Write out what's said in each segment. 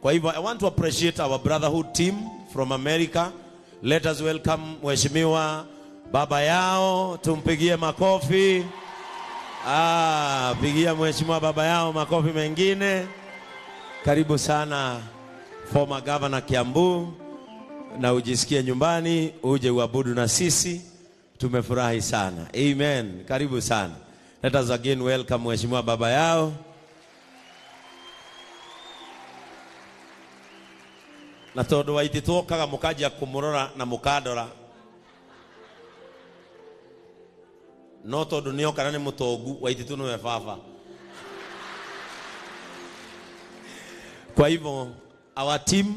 Kwa hivyo, I want to appreciate our brotherhood team from America. Let us welcome Mheshimiwa baba yao. Tumpigie makofi. Pigia Mheshimiwa baba yao makofi mengine. Karibu sana former governor Kiambu, na ujisikie nyumbani, uje uabudu na sisi. Tumefurahi sana. Amen. Karibu sana. Let us again welcome Mheshimiwa baba yao. Na todo waititokaga mukaja kumurora na mukadora. No todo nioka nani mutogu waititu no efafa. Kwa hivyo, our team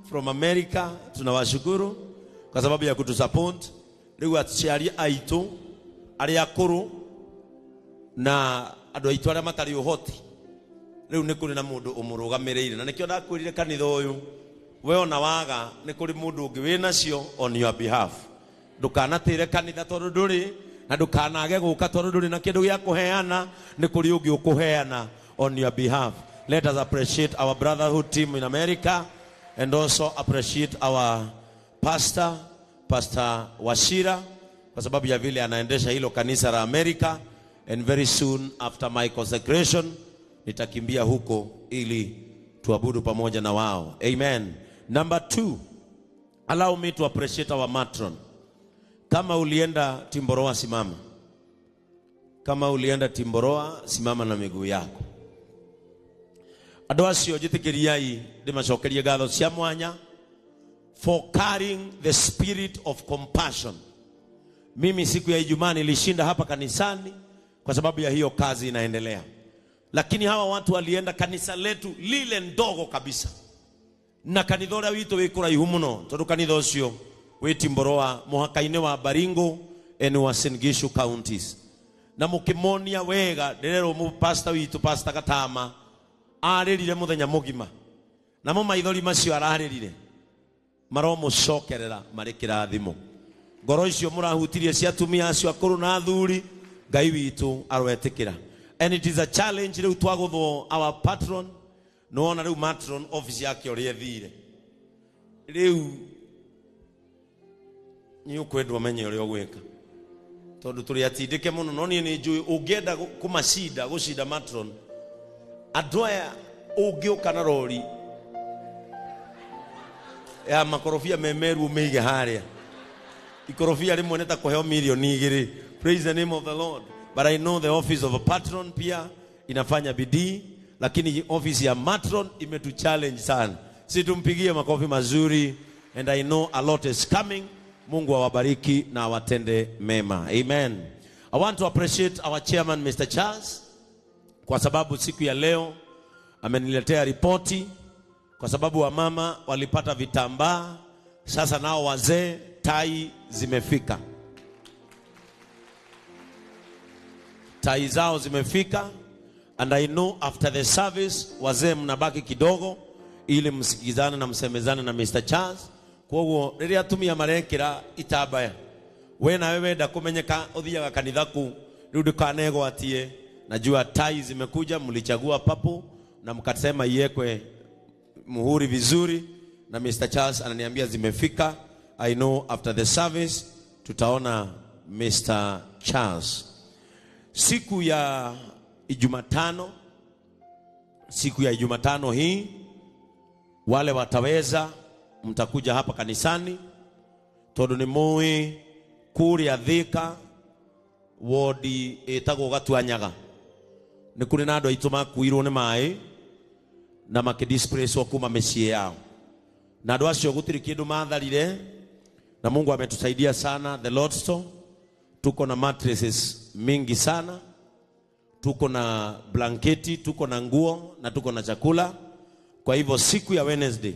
from America tunawashukuru kwa sababu ya kutusupport. Leo atiari aitu ari akuru na adu aitu ari matari uhoti. Leo ni kuri na mundu umurugamirire, na nikyo ndakwirire kanitha uyu we ona waga ni kuri mundu ungi wina cio on your behalf. Ndukanatire kanitha tondu nduri, na ndukanage guka tondu nduri na kindu gya kuheana. Ni kuri ungi ukuheana on your behalf. Let us appreciate our brotherhood team in America, and also appreciate our pastor, Pastor Washira, kwa sababu ya vile anaendesha hilo kanisa la America. And very soon after my consecration nitakimbia huko ili tuabudu pamoja na wao. Amen. Number 2, allow me to appreciate our matron. Kama ulienda Timboroa, simama. Kama ulienda Timboroa, simama na miguu yako. Andũ acio njitikiriai ndimacokerie ngatho cia mwanya for carrying the spirit of compassion. Mimi siku ya Ijumaa nilishinda hapa kanisani kwa sababu ya hiyo kazi inaendelea. Lakini hawa watu walienda kanisa letu lile ndogo kabisa. Na kanitha ũrĩa witũ wĩ kũraihu mũno, tondũ kanitha ũcio wĩ Timboroa, mũhaka-inĩ wa Baringo and Uasin Gishu counties. Na mũkĩmonia wega, ndererwo mu pastor witũ, Pastor Gatama, arĩrire mũthenya mũgima. Namo maithori macio ararĩrire maromũcokerera marĩ kĩrathimo. Ngoro icio mũrahutirie cia atumia acio akũrũ na athuri, Ngai witũ arwetĩkĩra. And it is a challenge rĩu twagũthwo our patron. Noona rĩu matron office yake ũrĩa ethire. Rĩu ni ũkwendwo menye ũrĩa ũgwĩka, tondũ tũrĩ atindĩke mũno. No niĩ nĩ njũĩ ũngĩenda kũmacinda gũcinda matron, andũ aya ũngĩũka na rori ya makorofia memeru ũmĩige harĩa. Ikorofia rĩmwe nĩ ta kũheo milioni 2. Praise the name of the Lord. But I know the office of a patron pia inafanya bidii, lakini office ya matron imetu challenge sana. Situmpigie makofi mazuri, and I know a lot is coming. Mungu awabariki na awatende mema. Amen. I want to appreciate our chairman Mr. Charles kwa sababu siku ya leo ameniletea ripoti, kwa sababu wa mama walipata vitambaa, sasa nao wazee tai zimefika. Tai zao zimefika, and I know after the service wazee mnabaki kidogo ili msikizane na msemezane na Mr. Charles. Kwa hiyo rĩrĩa atumia marekĩra itambaya, we na wewe nda kumenyeka uthiaga kanitha ku rĩu ndũkanegwatie. Najua tai zimekuja, mlichagua papo na mkasema iwekwe muhuri vizuri, na Mr. Charles ananiambia zimefika. I know after the service tutaona Mr. Charles. Siku ya Ijumatano hii, wale wataweza mtakuja hapa kanisani, tondu ni mui kuria Thika wodi etagwo Gatuanyaga ni kuri na andu aitu makuirwo ni mai na makidisplace kuma mĩciĩ yao, na andu acio gutiri kindu matharire, na Mungu ametusaidia sana. The Lord Store tuko na mattresses mingi sana, tuko na blanketi, tuko na nguo, na tuko na chakula. Kwa hivyo siku ya Wednesday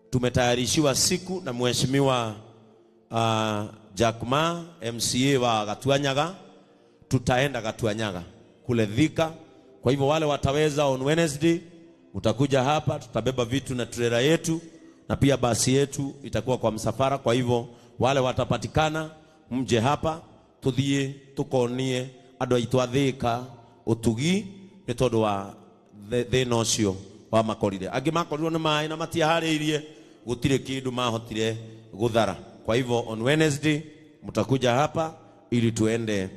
tumetayarishiwa siku na mheshimiwa Jackma MCA wa Gatuanyaga. Tutaenda Gatuanyaga kule Thika. Kwa hivyo wale wataweza on Wednesday utakuja hapa, tutabeba vitu na trailer yetu, na pia basi yetu itakuwa kwa msafara. Kwa hivyo wale watapatikana mje hapa, tuthie tukonie andu aitu a Thika utugi ni tondu wa thina ucio wa makorire. Angi makorirwo ni mai na matiahariirie gutire kindu mahotire guthara. Kwa hivyo on Wednesday mtakuja hapa ili tuende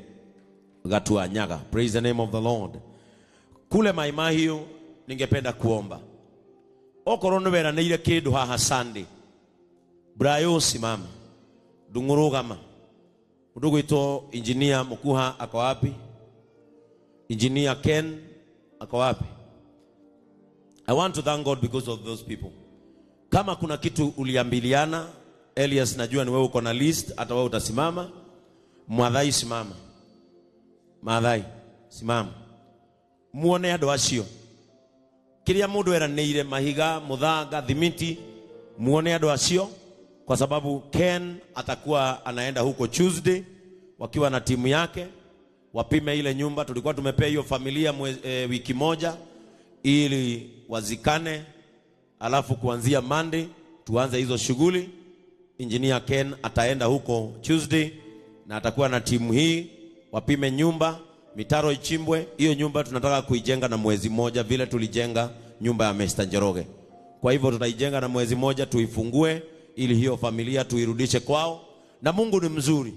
Gatua Nyaga. Praise the name of the Lord. Kule Mai Mahiu ningependa kuomba. Okorwo ni weranĩire kindu haha Sunday. Brayo simama. Ndungurugama. Mundu gwitwo engineer Mukuha ako wapi? Engineer Ken ako wapi? I want to thank God because of those people. Kama kuna kitu uliambiliana, Elias najua ni wewe uko na list, hata wewe utasimama. Mwathai simama. Mwathai simama. Muone andu acio. Kiria mundu eranĩire mahiga, muthanga, thimiti, muone andu acio kwa sababu Ken atakuwa anaenda huko Tuesday wakiwa na timu yake wapime ile nyumba. Tulikuwa tumepea hiyo familia wiki moja ili wazikane, alafu kuanzia Monday tuanze hizo shughuli. Engineer Ken ataenda huko Tuesday na atakuwa na timu hii wapime nyumba, mitaro ichimbwe. Hiyo nyumba tunataka kuijenga na mwezi moja vile tulijenga nyumba ya Mr. Njoroge. Kwa hivyo tutaijenga na mwezi moja tuifungue ili hiyo familia tuirudishe kwao. Na Mungu ni mzuri.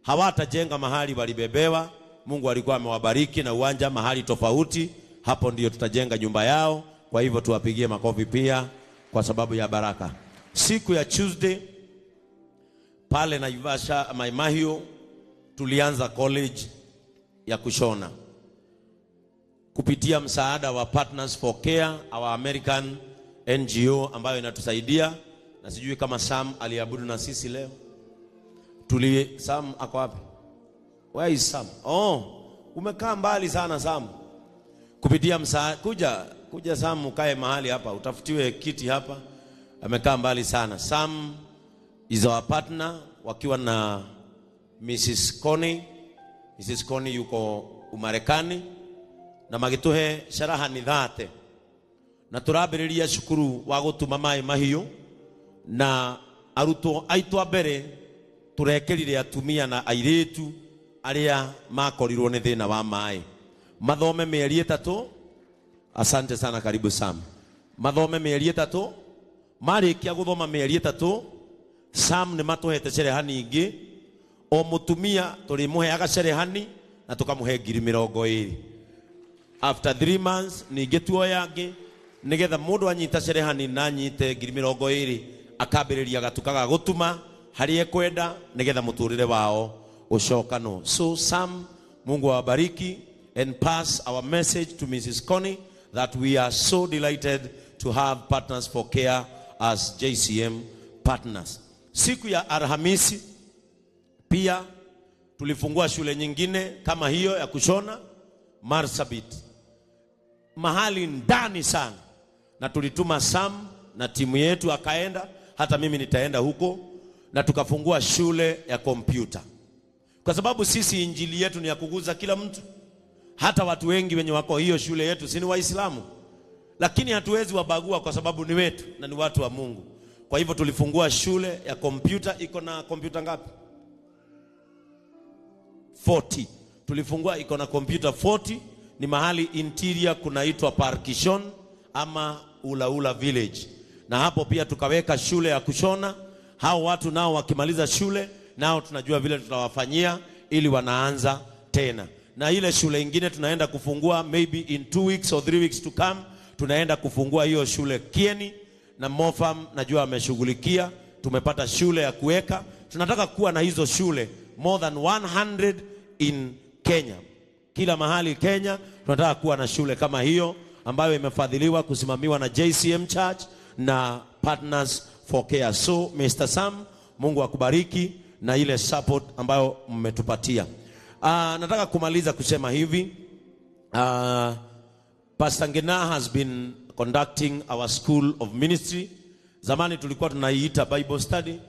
Hawatajenga mahali walibebewa. Mungu alikuwa amewabariki na uwanja mahali tofauti. Hapo ndio tutajenga nyumba yao. Kwa hivyo tuwapigie makofi pia kwa sababu ya baraka. Siku ya Tuesday pale Naivasha Mai Mahiu tulianza college ya kushona kupitia msaada wa Partners for Care, our American NGO ambayo inatusaidia. Na sijui kama Sam aliabudu na sisi leo. Sam ako wapi? Where is Sam? Oh, umekaa mbali sana Sam. Kupitia msaada kuja Sam ukae mahali hapa, utafutiwe kiti hapa. Amekaa mbali sana. Sam is our partner wakiwa na Mrs. Connie. Mrs. Connie yuko Umarekani na magituhe sharaha ni dhate. Na turabiriria shukuru wa gutuma Mai Mahiu na aruto aitwa mbere turekerire atumia na airetu aria makorirwo ni thina wa mai mathome mieri 3. Asante sana, karibu Sam. Mathome mieri 3, marikia guthoma mieri 3, Sam ni matuhete cerehani ingi. O mutumia turimuheaga cerehani na tukamuhe 20,000. After 3 months ningi tuoyangi nigetha mundu anyita cerehani na anyite 20,000 akambiriria gatukaga gutuma hari ekwenda nigetha muturire wao ucokano. So Sam, Mungu awabariki, and pass our message to Mrs. Connie that we are so delighted to have Partners for Care as JCM partners. Siku ya Alhamisi pia tulifungua shule nyingine kama hiyo ya kushona Marsabit, mahali ndani sana, na tulituma Sam na timu yetu akaenda. Hata mimi nitaenda huko, na tukafungua shule ya kompyuta, kwa sababu sisi injili yetu ni ya kuguza kila mtu. Hata watu wengi wenye wako hiyo shule yetu si ni Waislamu, lakini hatuwezi wabagua kwa sababu ni wetu na ni watu wa Mungu. Kwa hivyo tulifungua shule ya kompyuta. Iko na kompyuta ngapi? 40. Tulifungua iko na kompyuta 40. Ni mahali interior kunaitwa Parkishon ama Ulaula Village. Na hapo pia tukaweka shule ya kushona. Hao watu nao wakimaliza shule nao tunajua vile tutawafanyia ili wanaanza tena. Na ile shule ingine tunaenda kufungua maybe in 2 weeks or 3 weeks to come. Tunaenda kufungua hiyo shule Kieni, na Mofam najua ameshughulikia. Tumepata shule ya kuweka. Tunataka kuwa na hizo shule more than 100 in Kenya. Kila mahali Kenya tunataka kuwa na shule kama hiyo ambayo imefadhiliwa kusimamiwa na JCM Church na Partners for Care. So Mr. Sam, Mungu akubariki na ile support ambayo mmetupatia. Nataka kumaliza kusema hivi. Pastor Ngina has been conducting our school of ministry. Zamani tulikuwa tunaiita Bible study,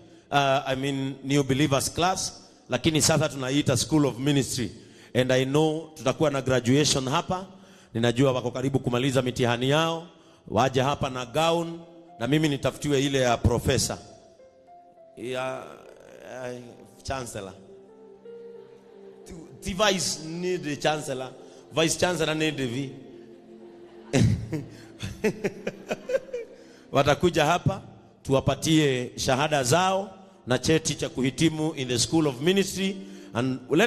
New Believers class, lakini sasa tunaiita school of ministry. And I know tutakuwa na graduation hapa. Ninajua wako karibu kumaliza mitihani yao, waje hapa na gown, na mimi nitafutiwe ile ya professor, ya chancellor. The vice need the chancellor, vice chancellor need the watakuja hapa tuwapatie shahada zao na cheti cha kuhitimu in the School of Ministry and